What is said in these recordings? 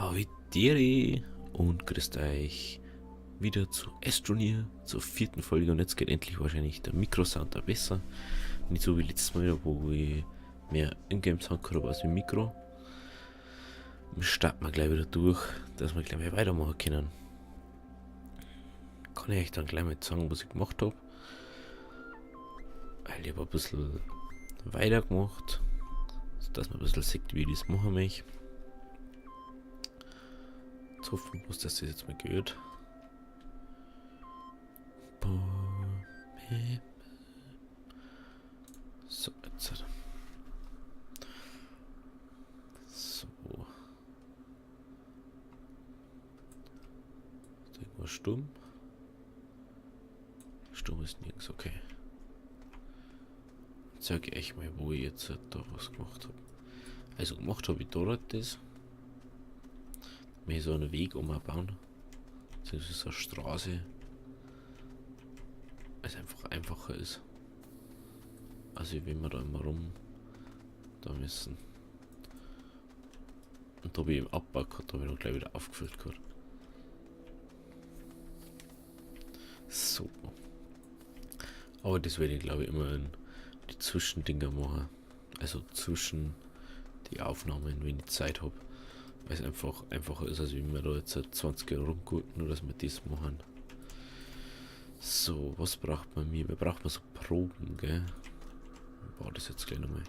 Ahoi und grüßt euch wieder zu Astroneer, zur 4. Folge, und jetzt geht endlich wahrscheinlich der Mikrosound da besser. Nicht so wie letztes Mal, wo ich mehr Ingame-Sound gehabt habe als im Mikro. Starten wir gleich wieder durch, dass wir gleich mal weitermachen können. Kann ich euch dann gleich mal sagen, was ich gemacht habe. Weil ich habe ein bisschen weiter gemacht, dass man ein bisschen sieht, wie ich das machen möchte. Jetzt hoffen wir, dass das jetzt mal gehört. So, jetzt. So. Ist irgendwas stumm? Stumm ist nirgends, okay. Jetzt sage ich euch mal, wo ich jetzt da was gemacht habe. Also gemacht habe ich dort das. Mir so einen Weg umbauen. Das ist so eine Straße. Weil es einfach einfacher ist. Also wenn wir da immer rum da müssen. Und da habe ich im Abbau gehabt, da habe ich noch gleich wieder aufgefüllt gehabt. So. Aber das werde ich glaube ich immer in die Zwischendinger machen. Also zwischen die Aufnahmen, wenn ich Zeit habe. Weil es einfach einfacher ist, als wenn wir da jetzt 20 Jahre rumgucken, nur dass wir das machen. So, was braucht man mir? Wir brauchen so Proben, gell? War das jetzt gleich nochmal?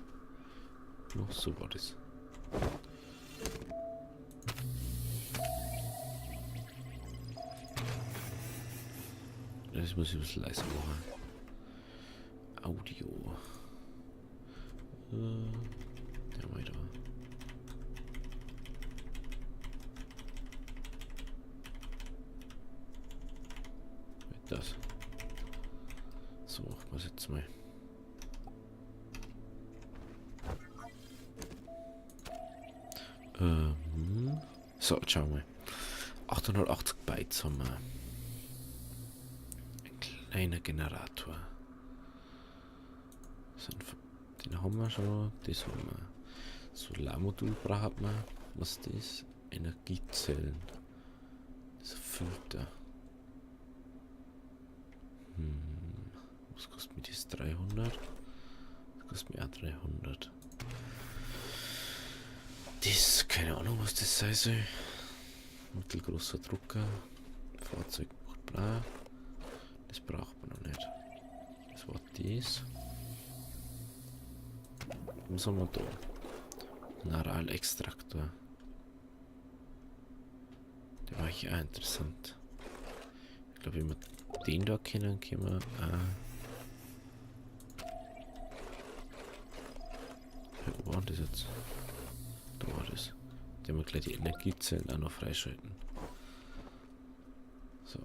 Noch so war das. Das muss ich ein bisschen leiser machen. Audio. Der mal da. Mit das. So machen wir es jetzt mal. So, jetzt schauen wir. 880 Bytes haben wir. Ein kleiner Generator. Den haben wir schon. Das haben wir. Solarmodul braucht man. Was ist das? Energiezellen. Das ist ein Filter. Was kostet mir das? 300? Das kostet mir auch 300. Das, keine Ahnung, was das sein soll. Mittelgroßer Drucker. Fahrzeug macht blau. Das braucht man noch nicht. Das war das. Was haben wir da? Mineralextraktor. Der war eigentlich auch interessant. Ich glaube, wenn wir den da kennen, können wir wo war das jetzt? Da war das. Der haben wir gleich die Energiezellen auch noch freischalten. So.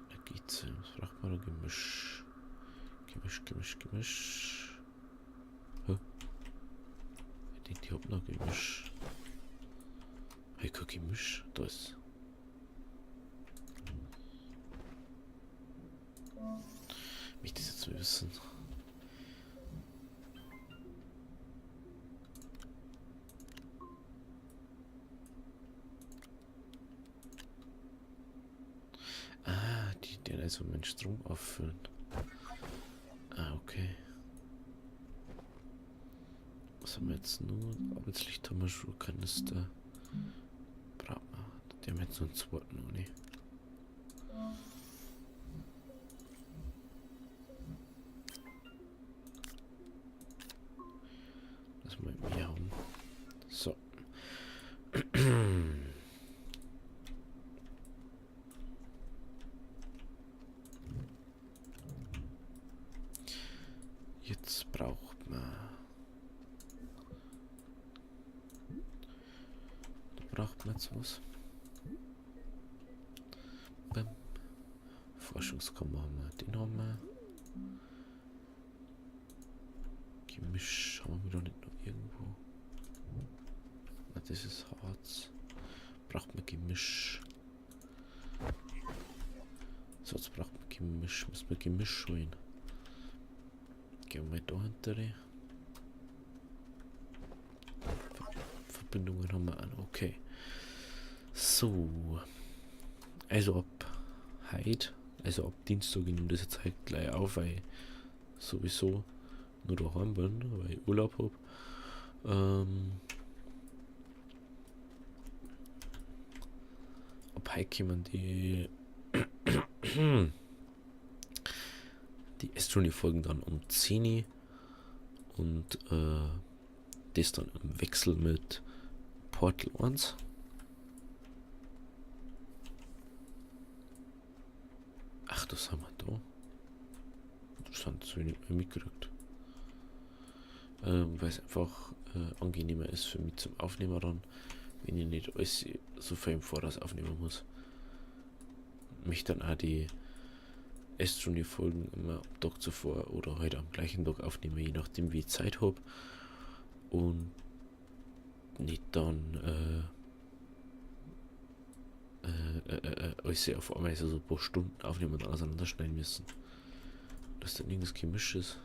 Energiezellen. Was braucht man da? Gemisch. Gemisch. Ich denke, ich hab noch Gemisch. Habe ich kein Gemisch? Da ist. Ich das jetzt mal wissen. Der also meinen Strom auffüllen. Okay. Was haben wir jetzt nur? Arbeitslicht haben wir schon, Kanister. Braucht man. Die haben jetzt nur einen zweiten noch nicht. Lass mal mehr haben. So. Jetzt braucht man. Da braucht man jetzt was. Bam. Forschungskammer haben wir. Den haben wir. Gemisch haben wir wieder nicht noch irgendwo. Das ist Harz. Braucht man Gemisch. So, jetzt braucht man Gemisch. Muss man Gemisch holen. Gehen wir da hinter. Verbindungen haben wir an. Okay. So. Also ab heute, also ab Dienstag in dieser Zeit gleich auf, weil ich sowieso nur daheim bin, weil ich Urlaub habe. Ab heute kommen die Astronomy-Folgen dann um 10 Uhr und das dann im Wechsel mit Portal 1. Ach, das haben wir da. Das haben wir nicht mehr mitgekriegt. Weil es einfach angenehmer ist für mich zum Aufnehmen dann, wenn ich nicht alles so viel im Voraus aufnehmen muss. Mich dann auch die Astronomy-Folgen immer am Tag zuvor oder heute am gleichen Tag aufnehmen, je nachdem wie ich Zeit habe. Und nicht dann alles auf einmal so ein paar Stunden aufnehmen und auseinanderschneiden müssen. Dass dann irgendwas Gemisch ist.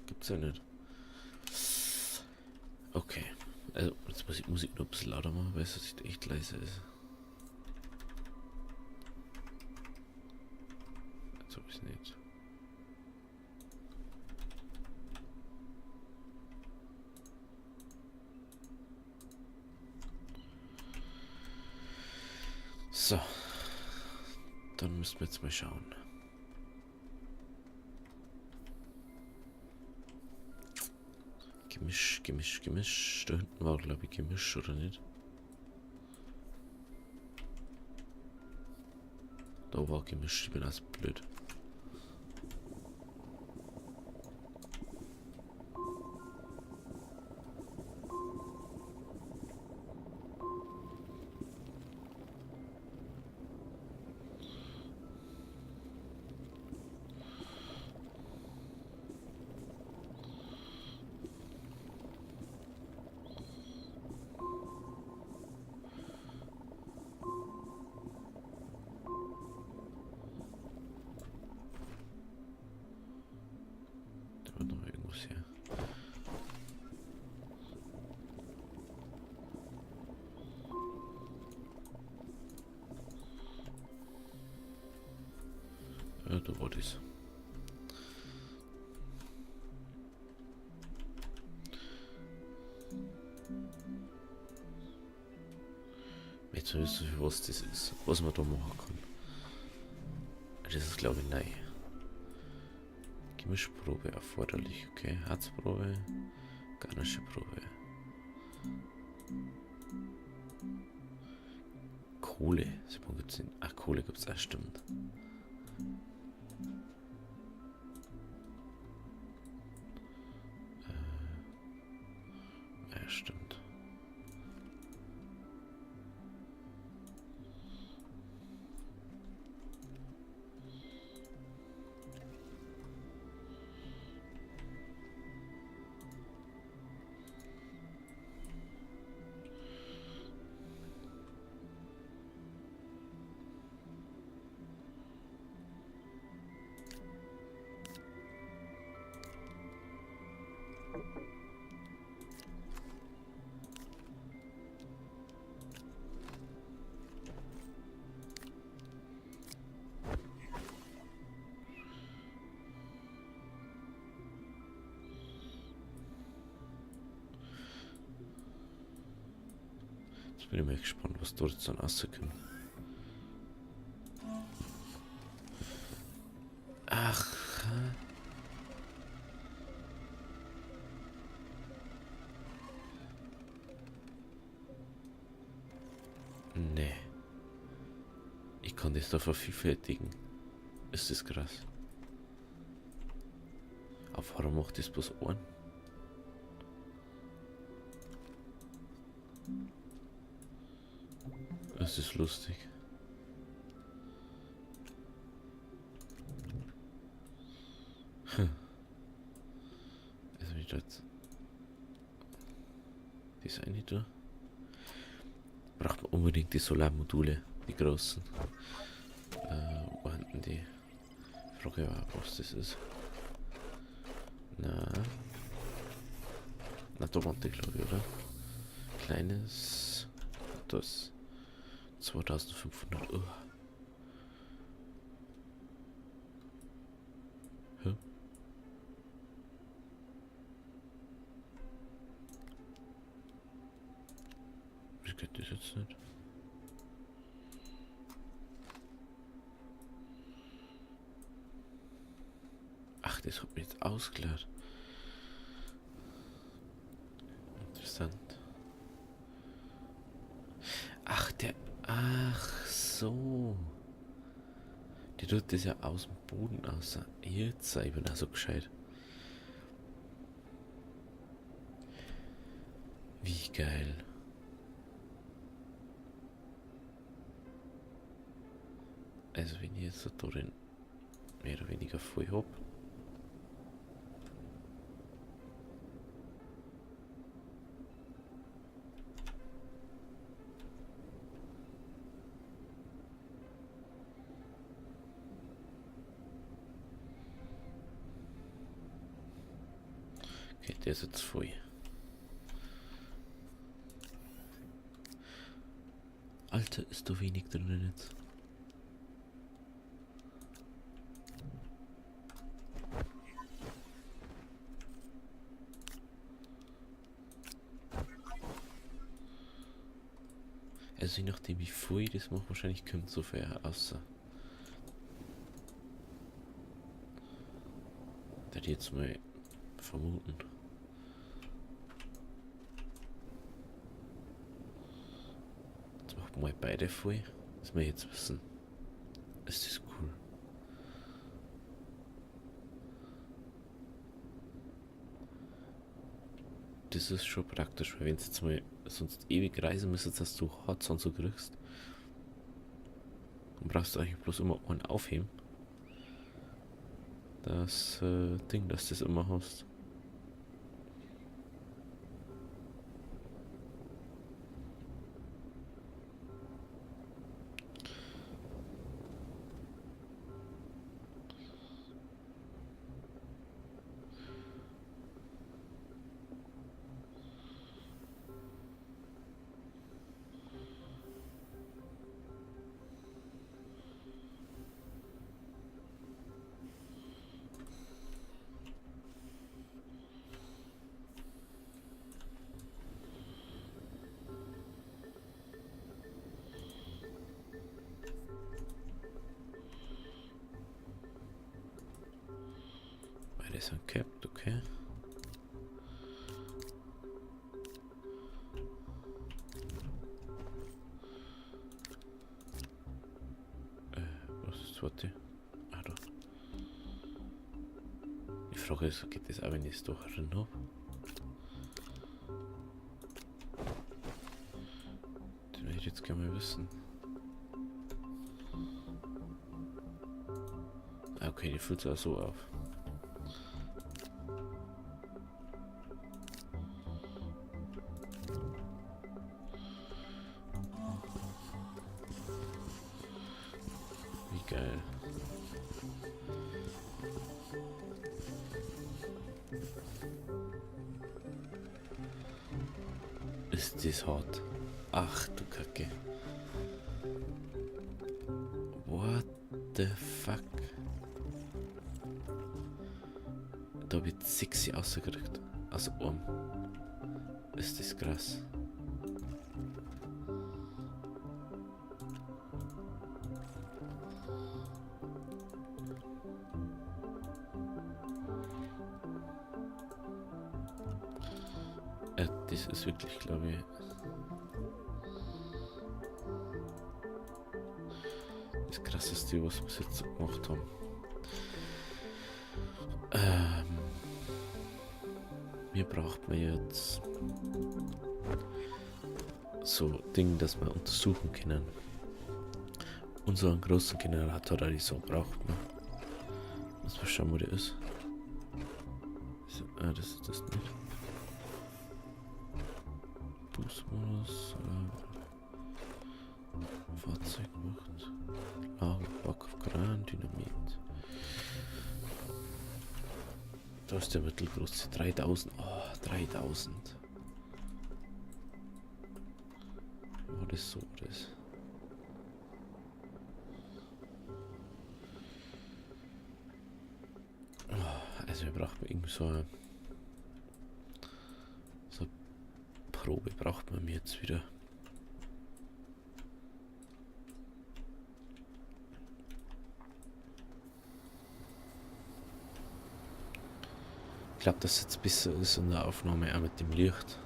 Gibt's ja nicht. Okay. Also, jetzt muss ich Musik nur ein bisschen lauter machen, weil es echt leise ist. Jetzt hab ich's nicht. So. Dann müssen wir jetzt mal schauen. Gemisch. Da hinten war, glaube ich, Gemisch, oder nicht? Da war Gemisch, ich bin also blöd. Noch irgendwas hier. Ja, da war das. Jetzt wissen wir, was das ist, was man da machen kann. Das ist, glaube ich, neu. Gemischprobe erforderlich, okay. Harzprobe, garnische Probe. Kohle. Ach, Kohle gibt's auch, stimmt. Ja, stimmt. Jetzt bin ich mal gespannt, was dort jetzt dann rauskommt. Ach. Nee. Ich kann das da vervielfältigen. Ist das krass. Aber warum macht das bloß einen? Das ist lustig. Also wie das. Das eine da. Braucht man unbedingt die Solarmodule, die großen. Wo hinten die Frage war, was das ist. Na. Na, Tomate, glaube ich, oder? Kleines. Das. 2500. Oh. Hä? Wie geht das jetzt nicht? Ach, das hat mich jetzt ausgeladen. Interessant. Ach, der. Ach so. Die tut das ja aus dem Boden aus. Jetzt sei ich bin also gescheit. Wie geil. Also wenn ich jetzt da drin mehr oder weniger voll hab. Okay, der ist jetzt voll. Alter, ist da wenig drin jetzt. Also je nachdem wie voll ich das mache, wahrscheinlich kommt so viel raus. Da die jetzt mal vermuten. Jetzt machen wir mal beide voll. Dass wir jetzt wissen. Ist das cool. Das ist schon praktisch, weil wenn du jetzt mal sonst ewig reisen müsstest, dass du Harz und so kriegst, dann brauchst du eigentlich bloß immer einen aufheben. Das Ding, dass du das immer hast. Beide sind capped, okay. Was ist das? Warte. Ah, da. Die Frage ist, geht das auch, wenn ich es doch drin habe? Das will ich jetzt gerne mal wissen. Ah, okay, die füllt es auch so auf. Wie geil. Ist das hart? Ach du Kacke. What the fuck? Da wird 6 rausgekriegt. Also ist das krass. Das ist wirklich, glaube ich, das krasseste, was wir bis jetzt gemacht haben. Mir braucht man jetzt so Dinge, dass wir untersuchen können. Unseren großen Generator, so braucht man. Muss mal schauen, wo der ist. Das ist das nicht. Boost-Modus, Fahrzeugmacht, Lager, Backaufkran, Dynamit. Da ist der mittelgroße. 3000. Oh, 3000. War das so? Das? Oh, also wir brauchen irgendwie so eine Probe braucht man mir jetzt wieder. Ich glaube, dass es jetzt besser ist in der Aufnahme auch mit dem Licht.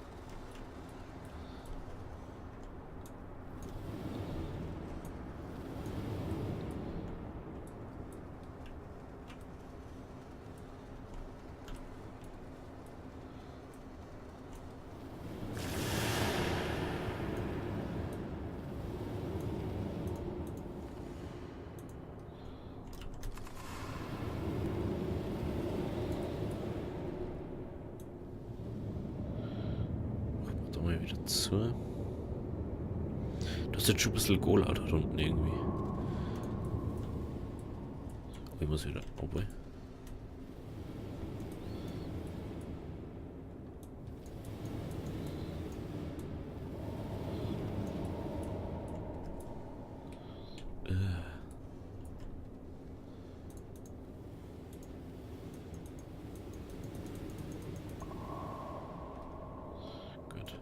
Mal wieder zu. Das ist jetzt schon ein bisschen Gold da unten irgendwie. Aber ich muss wieder. Obwohl. Gut.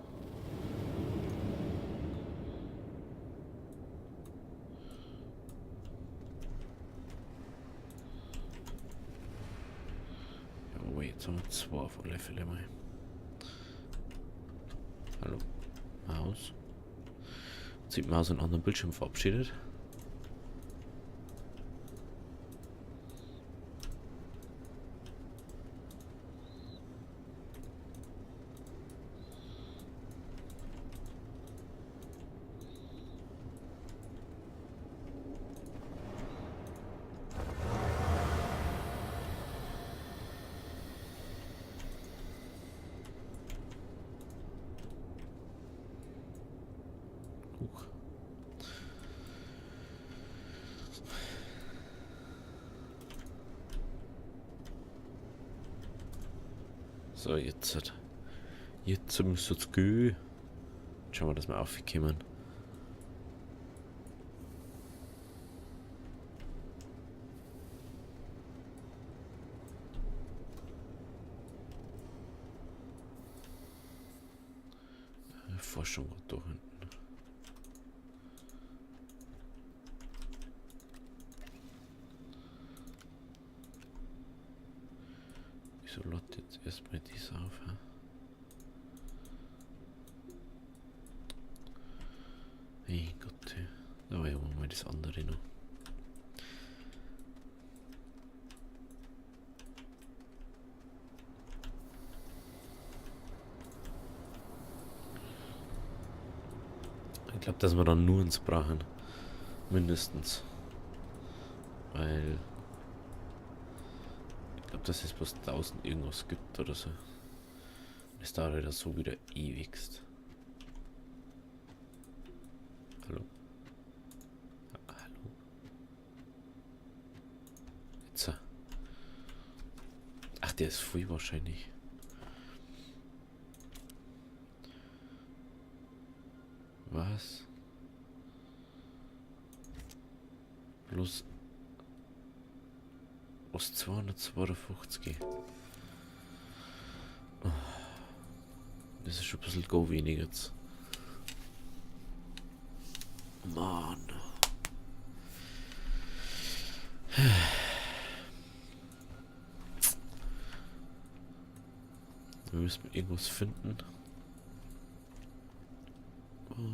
Ja, jetzt haben wir zwei auf alle Fälle mal. Hallo. Maus. Sieht Maus einen anderen Bildschirm verabschiedet. Huch. So, jetzt müsste es gehen. Schauen wir, dass wir aufkommen. Forschung da hinten. Wieso lädt jetzt erstmal dies auf? Hä? Hey Gott, da war ja mal das andere noch. Ich glaube, dass wir dann nur uns brauchen. Mindestens. Weil ich glaube, dass es bloß 1000 irgendwas gibt oder so. Es dauert ja so wieder ewigst. Hallo? Hallo? Jetzt. Ach, der ist voll wahrscheinlich. Was? Bloß aus 252. Oh, das ist schon ein bisschen go wenig jetzt. Mann. Wir müssen irgendwas finden.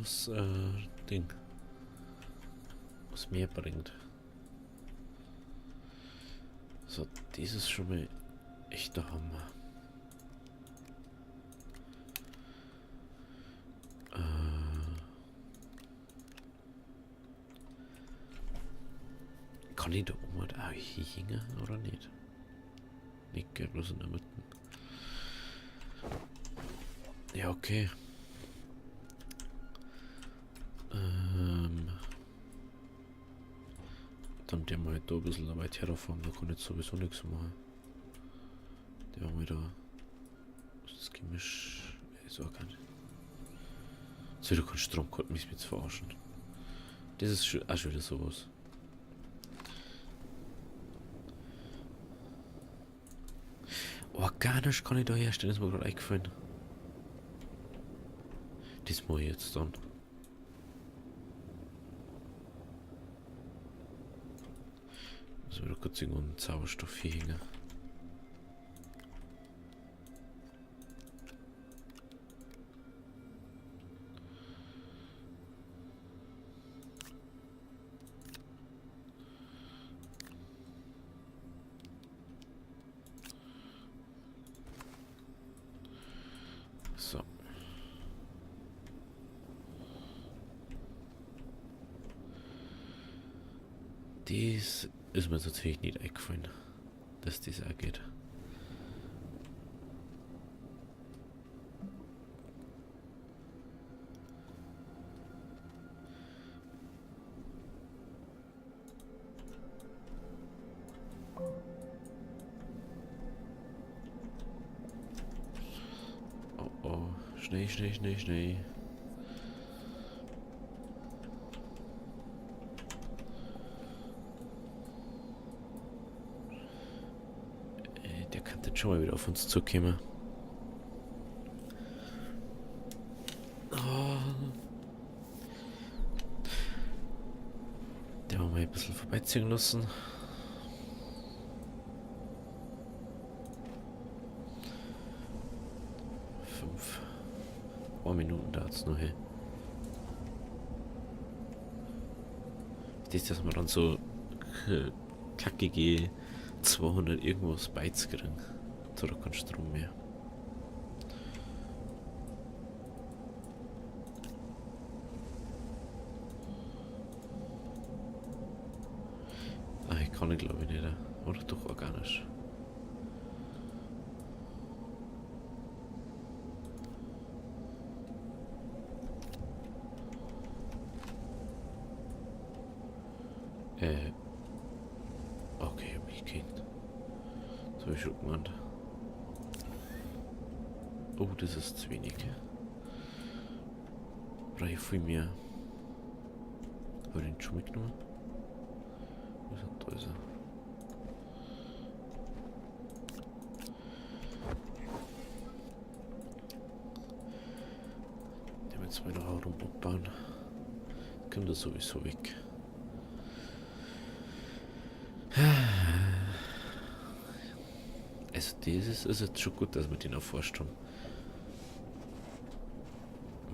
Was Ding. Was mehr bringt. So, dieses schon mal echter Hammer. Kann ich da oben halt auch hingen oder nicht? Nicht, gell, bloß in der Mitte. Ja, okay. Dann der mal da ein bisschen weit herfahren, da kann ich sowieso nichts machen. Der haben wir da. Das Gemisch. Ist auch gar nicht. So, du kannst Strom gehabt, mich mit verarschen. Das ist auch schon wieder sowas. Organisch kann ich da herstellen, das ist mir gerade eingefallen. Das mache ich jetzt dann. Muss wieder kurz irgendeinen Zauberstoff hier hängen. So. Das ist mir tatsächlich nicht eingefallen, dass das auch geht. Oh oh, schnell, schnell, schnell, schnell. Der kann jetzt schon mal wieder auf uns zukommen. Oh. Der haben wir ein bisschen vorbeiziehen lassen. Ein paar Minuten dauert es noch hin. Das, dass wir dann so kackige 200 irgendwas Bytes kriegen. So, da kein Strom mehr. Ah, ich kann ich glaube ich nicht. Oder doch organisch. Okay, ich hab mich gekickt. Das hab ich schon gemeint. Oh, das ist zu wenig. Brauche ich viel mehr. Habe ich den schon mitgenommen? Wo ist er? Da ist er. Den jetzt mal noch rum abbauen. Kommt das sowieso weg. Also das ist jetzt schon gut, dass wir den erforscht haben.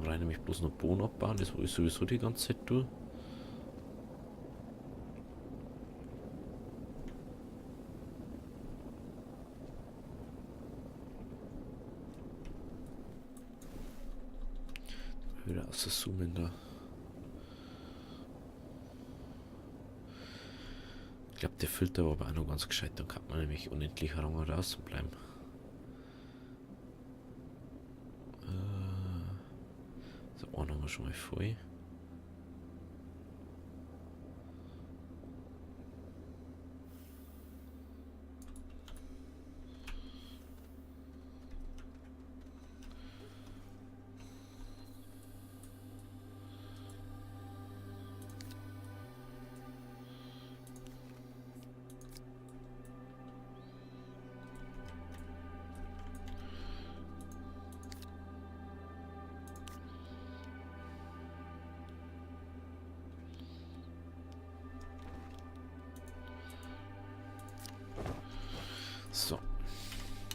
Wir rein nämlich bloß noch Bohnen abbauen, das will ich sowieso die ganze Zeit tun. Wieder aus der Zoomen da. Ich glaube, der Filter war aber auch noch ganz gescheit, dann kann man nämlich unendlich lange draußen bleiben. So, einen haben wir schon mal voll. So.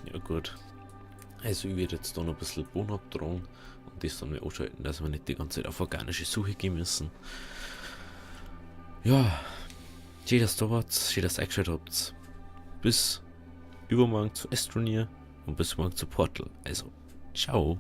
Ja gut. Also ich werde jetzt da noch ein bisschen Bohnen abtragen und das dann mal ausschalten, dass wir nicht die ganze Zeit auf organische Suche gehen müssen. Ja. Schön, dass ihr da wart, schön, dass ihr eingeschaltet habt. Bis übermorgen zu Astroneer und bis morgen zu Portal. Also, ciao.